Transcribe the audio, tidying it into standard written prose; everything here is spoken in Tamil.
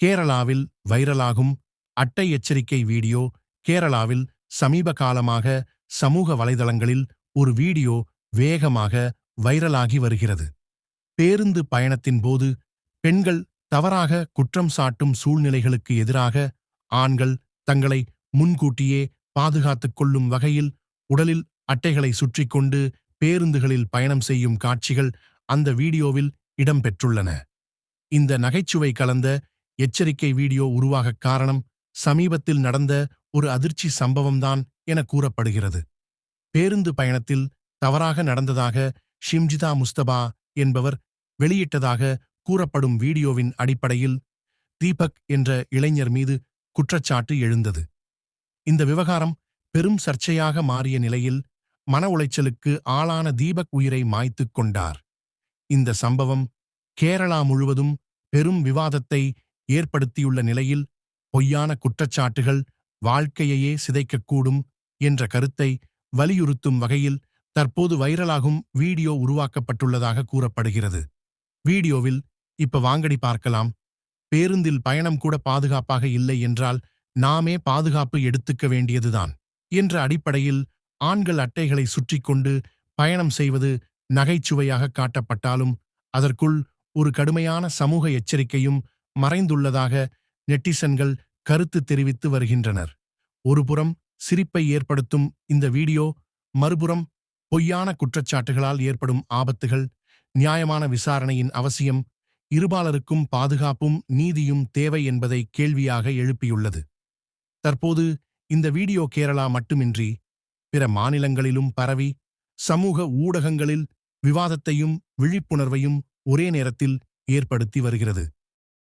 கேரளாவில் வைரலாகும் அட்டை எச்சரிக்கை வீடியோ. கேரளாவில் சமீப காலமாக சமூக வலைதளங்களில் ஒரு வீடியோ வேகமாக வைரலாகி வருகிறது. பேருந்து பயணத்தின் போது பெண்கள் தவறாக குற்றம் சாட்டும் சூழ்நிலைகளுக்கு எதிராக ஆண்கள் தங்களை முன்கூட்டியே பாதுகாத்துக் கொள்ளும் வகையில் உடலில் அட்டைகளை சுற்றிக் கொண்டு பேருந்துகளில் பயணம் செய்யும் காட்சிகள் அந்த வீடியோவில் இடம்பெற்றுள்ளன. இந்த நகைச்சுவை கலந்த எச்சரிக்கை வீடியோ உருவாகக் காரணம் சமீபத்தில் நடந்த ஒரு அதிர்ச்சி சம்பவம்தான் என கூறப்படுகிறது. பேருந்து பயணத்தில் தவறாக நடந்ததாக ஷிம்ஜிதா முஸ்தபா என்பவர் வெளியிட்டதாக கூறப்படும் வீடியோவின் அடிப்படையில் தீபக் என்ற இளைஞர் மீது குற்றச்சாட்டு எழுந்தது. இந்த விவகாரம் பெரும் சர்ச்சையாக மாறிய நிலையில் மன உளைச்சலுக்கு ஆளான தீபக் உயிரை மாய்த்துக் கொண்டார். இந்த சம்பவம் கேரளா முழுவதும் பெரும் விவாதத்தை ஏற்படுத்தியுள்ள நிலையில் பொய்யான குற்றச்சாட்டுகள் வாழ்க்கையையே சிதைக்கக்கூடும் என்ற கருத்தை வலியுறுத்தும் வகையில் தற்போது வைரலாகும் வீடியோ உருவாக்கப்பட்டுள்ளதாக கூறப்படுகிறது. வீடியோவில் இப்ப வாங்கடி பார்க்கலாம். பேருந்தில் பயணம் கூட பாதுகாப்பாக இல்லை என்றால் நாமே பாதுகாப்பு எடுத்துக்க வேண்டியதுதான் என்ற அடிப்படையில் ஆண்கள் அட்டைகளை சுற்றிக் கொண்டு பயணம் செய்வது நகைச்சுவையாக காட்டப்பட்டாலும் அதற்குள் ஒரு கடுமையான சமூக எச்சரிக்கையும் மறைந்துள்ளதாக நெட்டிசன்கள் கருத்து தெரிவித்து வருகின்றனர். ஒருபுறம் சிரிப்பை ஏற்படுத்தும் இந்த வீடியோ, மறுபுறம் பொய்யான குற்றச்சாட்டுகளால் ஏற்படும் ஆபத்துகள், நியாயமான விசாரணையின் அவசியம், இருபாலருக்கும் பாதுகாப்பும் நீதியும் தேவை என்பதை கேள்வியாக எழுப்பியுள்ளது. தற்போது இந்த வீடியோ கேரளா மட்டுமின்றி பிற மாநிலங்களிலும் பரவி சமூக ஊடகங்களில் விவாதத்தையும் விழிப்புணர்வையும் ஒரே நேரத்தில் ஏற்படுத்தி வருகிறது.